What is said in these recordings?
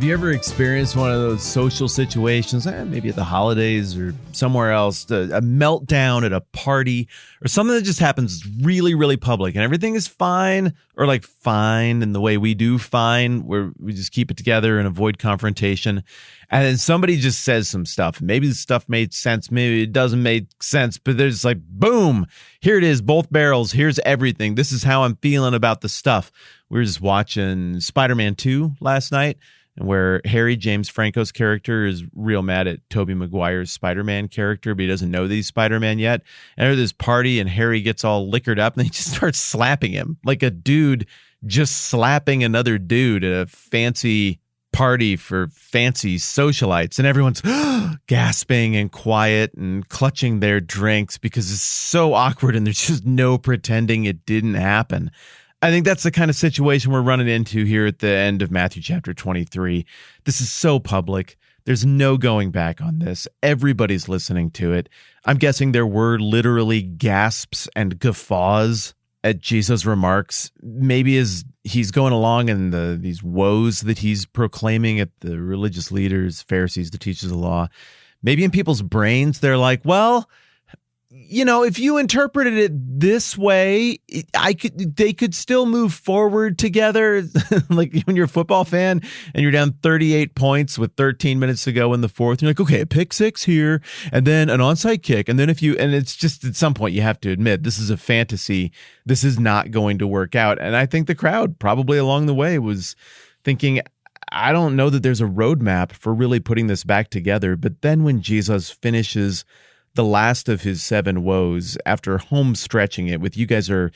Have you ever experienced one of those social situations, maybe at the holidays or somewhere else, a meltdown at a party or something that just happens really, really public and everything is fine, or like fine in the way we do fine, where we just keep it together and avoid confrontation. And then somebody just says some stuff. Maybe the stuff made sense. Maybe it doesn't make sense, but there's like, boom, here it is, both barrels. Here's everything. This is how I'm feeling about the stuff. We were just watching Spider-Man 2 last night, and where Harry, James Franco's character, is real mad at Tobey Maguire's Spider-Man character, but he doesn't know that he's Spider-Man yet. And at this party, and Harry gets all liquored up, and he just starts slapping him. Like a dude just slapping another dude at a fancy party for fancy socialites. And everyone's gasping and quiet and clutching their drinks because it's so awkward, and there's just no pretending it didn't happen. I think that's the kind of situation we're running into here at the end of Matthew chapter 23. This is so public. There's no going back on this. Everybody's listening to it. I'm guessing there were literally gasps and guffaws at Jesus' remarks. Maybe as he's going along and these woes that he's proclaiming at the religious leaders, Pharisees, the teachers of the law, maybe in people's brains, they're like, well, you know, if you interpreted it this way, they could still move forward together. Like when you're a football fan and you're down 38 points with 13 minutes to go in the fourth, you're like, okay, a pick six here, and then an onside kick. And then and it's just at some point you have to admit this is a fantasy. This is not going to work out. And I think the crowd probably along the way was thinking, I don't know that there's a roadmap for really putting this back together. But then when Jesus finishes the last of his 7 woes, after home stretching it with, you guys are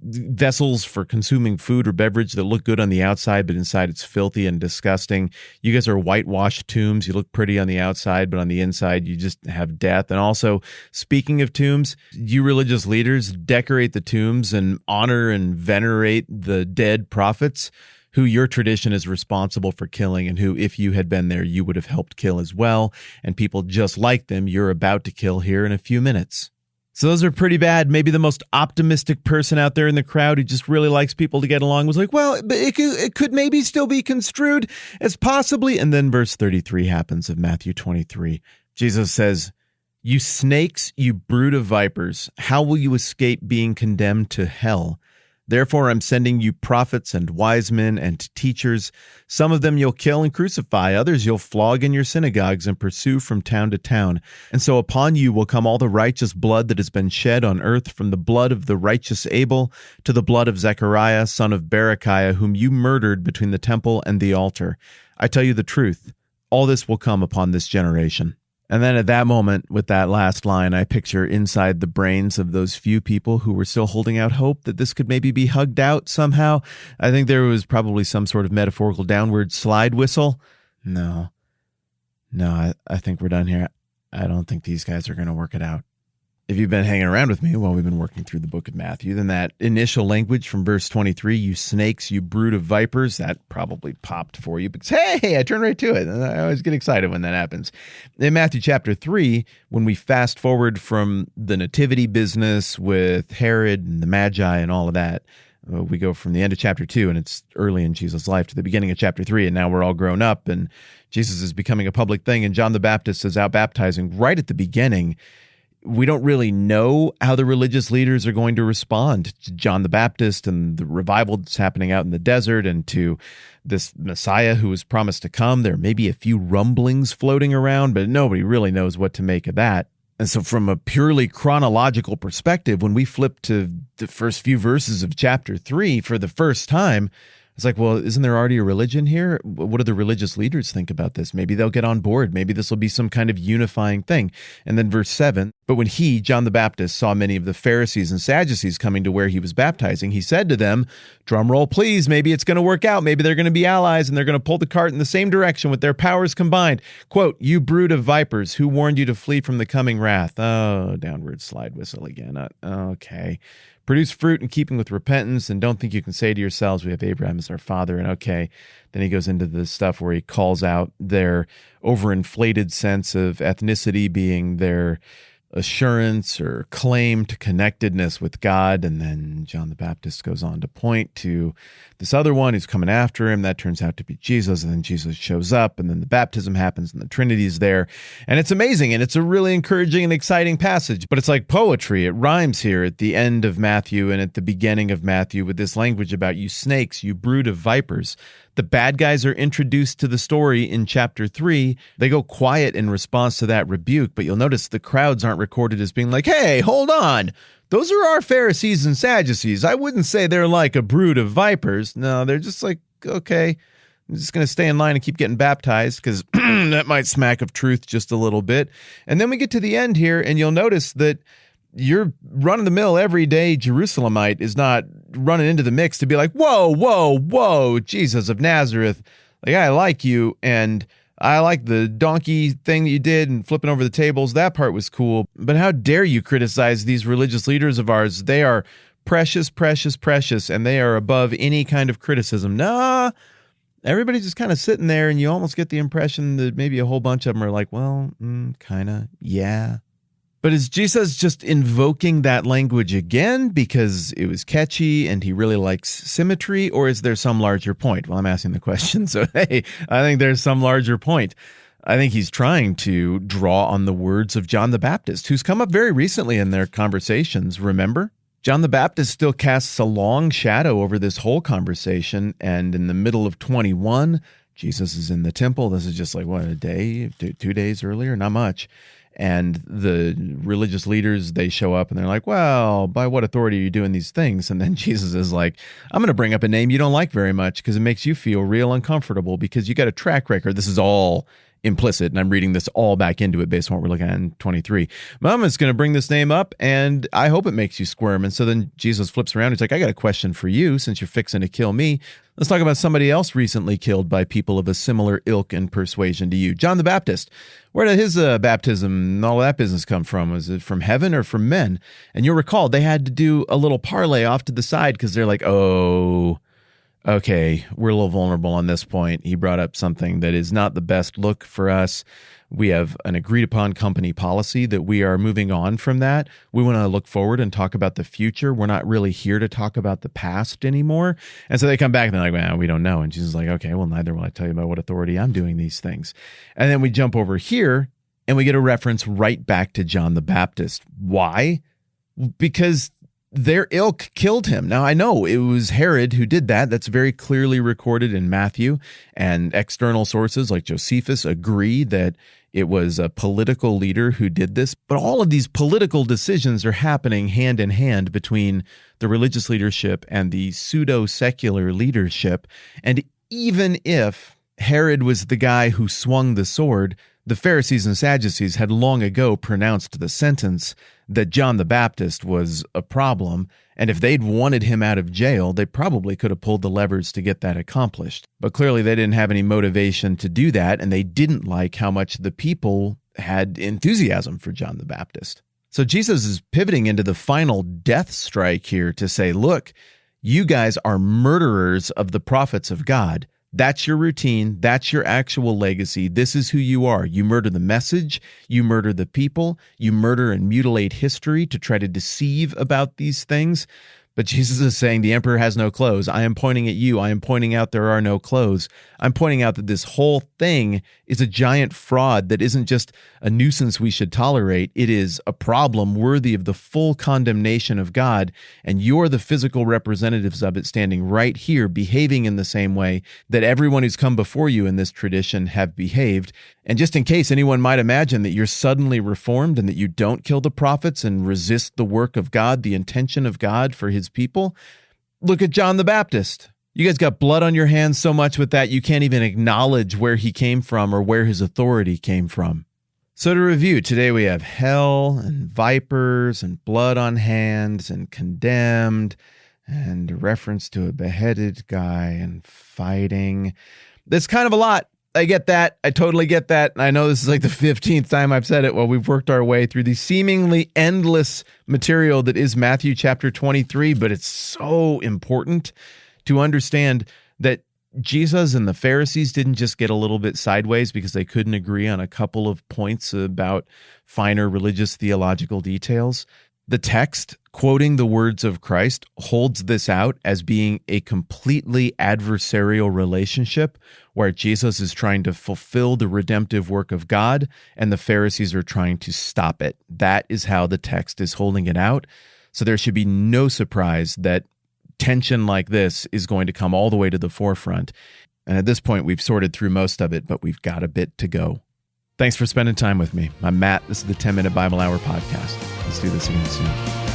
vessels for consuming food or beverage that look good on the outside, but inside it's filthy and disgusting. You guys are whitewashed tombs. You look pretty on the outside, but on the inside you just have death. And also, speaking of tombs, you religious leaders decorate the tombs and honor and venerate the dead prophets who your tradition is responsible for killing, and who, if you had been there, you would have helped kill as well. And people just like them, you're about to kill here in a few minutes. So those are pretty bad. Maybe the most optimistic person out there in the crowd who just really likes people to get along was like, well, but it could maybe still be construed as possibly. And then verse 33 happens of Matthew 23. Jesus says, "You snakes, you brood of vipers, how will you escape being condemned to hell? Therefore, I'm sending you prophets and wise men and teachers. Some of them you'll kill and crucify. Others you'll flog in your synagogues and pursue from town to town. And so upon you will come all the righteous blood that has been shed on earth, from the blood of the righteous Abel to the blood of Zechariah, son of Berechiah, whom you murdered between the temple and the altar. I tell you the truth, all this will come upon this generation." And then at that moment, with that last line, I picture inside the brains of those few people who were still holding out hope that this could maybe be hugged out somehow. I think there was probably some sort of metaphorical downward slide whistle. No, I think we're done here. I don't think these guys are going to work it out. If you've been hanging around with me while we've been working through the book of Matthew, then that initial language from verse 23, you snakes, you brood of vipers, that probably popped for you because, hey, I turn right to it. And I always get excited when that happens. In Matthew chapter 3, when we fast forward from the nativity business with Herod and the Magi and all of that, we go from the end of chapter 2, and it's early in Jesus' life, to the beginning of chapter 3, and now we're all grown up, and Jesus is becoming a public thing, and John the Baptist is out baptizing right at the beginning. We don't really know how the religious leaders are going to respond to John the Baptist and the revival that's happening out in the desert, and to this Messiah who was promised to come. There may be a few rumblings floating around, but nobody really knows what to make of that. And so from a purely chronological perspective, when we flip to the first few verses of chapter 3 for the first time, it's like, well, isn't there already a religion here? What do the religious leaders think about this? Maybe they'll get on board. Maybe this will be some kind of unifying thing. And then verse 7, "But when he, John the Baptist, saw many of the Pharisees and Sadducees coming to where he was baptizing, he said to them," drum roll please, maybe it's going to work out. Maybe they're going to be allies and they're going to pull the cart in the same direction with their powers combined. Quote, "You brood of vipers, who warned you to flee from the coming wrath?" Oh, downward slide whistle again. Okay. "Produce fruit in keeping with repentance, and don't think you can say to yourselves, we have Abraham as our father." And okay, then he goes into the stuff where he calls out their overinflated sense of ethnicity being their assurance or claim to connectedness with God. And then John the Baptist goes on to point to this other one who's coming after him. That turns out to be Jesus. And then Jesus shows up, and then the baptism happens, and the Trinity's there. And it's amazing. And it's a really encouraging and exciting passage. But it's like poetry. It rhymes here at the end of Matthew and at the beginning of Matthew with this language about you snakes, you brood of vipers. The bad guys are introduced to the story in chapter 3. They go quiet in response to that rebuke, but you'll notice the crowds aren't recorded as being like, hey, hold on. Those are our Pharisees and Sadducees. I wouldn't say they're like a brood of vipers. No, they're just like, okay, I'm just going to stay in line and keep getting baptized because that might smack of truth just a little bit. And then we get to the end here, and you'll notice that your run-of-the-mill, everyday Jerusalemite is not running into the mix to be like, whoa, whoa, whoa, Jesus of Nazareth. Like, I like you, and I like the donkey thing that you did and flipping over the tables. That part was cool. But how dare you criticize these religious leaders of ours? They are precious, precious, precious, and they are above any kind of criticism. Nah, everybody's just kind of sitting there, and you almost get the impression that maybe a whole bunch of them are like, well, kind of, yeah. But is Jesus just invoking that language again because it was catchy and he really likes symmetry, or is there some larger point? Well, I'm asking the question, so hey, I think there's some larger point. I think he's trying to draw on the words of John the Baptist, who's come up very recently in their conversations, remember? John the Baptist still casts a long shadow over this whole conversation, and in the middle of 21, Jesus is in the temple. This is just like, what, a day, 2 days earlier? Not much. And the religious leaders, they show up and they're like, well, by what authority are you doing these things? And then Jesus is like, I'm going to bring up a name you don't like very much because it makes you feel real uncomfortable because you got a track record. This is all implicit, and I'm reading this all back into it based on what we're looking at in 23. Mama's going to bring this name up, and I hope it makes you squirm. And so then Jesus flips around. He's like, I got a question for you since you're fixing to kill me. Let's talk about somebody else recently killed by people of a similar ilk and persuasion to you. John the Baptist. Where did his baptism and all that business come from? Was it from heaven or from men? And you'll recall they had to do a little parlay off to the side because they're like, oh, okay, we're a little vulnerable on this point. He brought up something that is not the best look for us. We have an agreed upon company policy that we are moving on from that. We want to look forward and talk about the future. We're not really here to talk about the past anymore. And so they come back and they're like, well, we don't know. And Jesus is like, okay, well, neither will I tell you about what authority I'm doing these things. And then we jump over here and we get a reference right back to John the Baptist. Why? Because their ilk killed him. Now, I know it was Herod who did that. That's very clearly recorded in Matthew, and external sources like Josephus agree that it was a political leader who did this. But all of these political decisions are happening hand in hand between the religious leadership and the pseudo-secular leadership. And even if Herod was the guy who swung the sword, the Pharisees and Sadducees had long ago pronounced the sentence that John the Baptist was a problem, and if they'd wanted him out of jail, they probably could have pulled the levers to get that accomplished. But clearly they didn't have any motivation to do that, and they didn't like how much the people had enthusiasm for John the Baptist. So Jesus is pivoting into the final death strike here to say, look, you guys are murderers of the prophets of God. That's your routine. That's your actual legacy. This is who you are. You murder the message. You murder the people. You murder and mutilate history to try to deceive about these things. But Jesus is saying the emperor has no clothes. I am pointing at you. I am pointing out there are no clothes. I'm pointing out that this whole thing is a giant fraud that isn't just a nuisance we should tolerate. It is a problem worthy of the full condemnation of God, and you're the physical representatives of it standing right here, behaving in the same way that everyone who's come before you in this tradition have behaved. And just in case anyone might imagine that you're suddenly reformed and that you don't kill the prophets and resist the work of God, the intention of God for his people, look at John the Baptist. You guys got blood on your hands so much with that you can't even acknowledge where he came from or where his authority came from. So to review, today we have hell and vipers and blood on hands and condemned and a reference to a beheaded guy and fighting. That's kind of a lot. I get that. I totally get that. I know this is like the 15th time I've said it. Well, we've worked our way through the seemingly endless material that is Matthew chapter 23, but it's so important to understand that Jesus and the Pharisees didn't just get a little bit sideways because they couldn't agree on a couple of points about finer religious theological details. The text, quoting the words of Christ, holds this out as being a completely adversarial relationship where Jesus is trying to fulfill the redemptive work of God and the Pharisees are trying to stop it. That is how the text is holding it out. So there should be no surprise that tension like this is going to come all the way to the forefront. And at this point, we've sorted through most of it, but we've got a bit to go. Thanks for spending time with me. I'm Matt. This is the 10-Minute Bible Hour podcast. Let's do this again soon.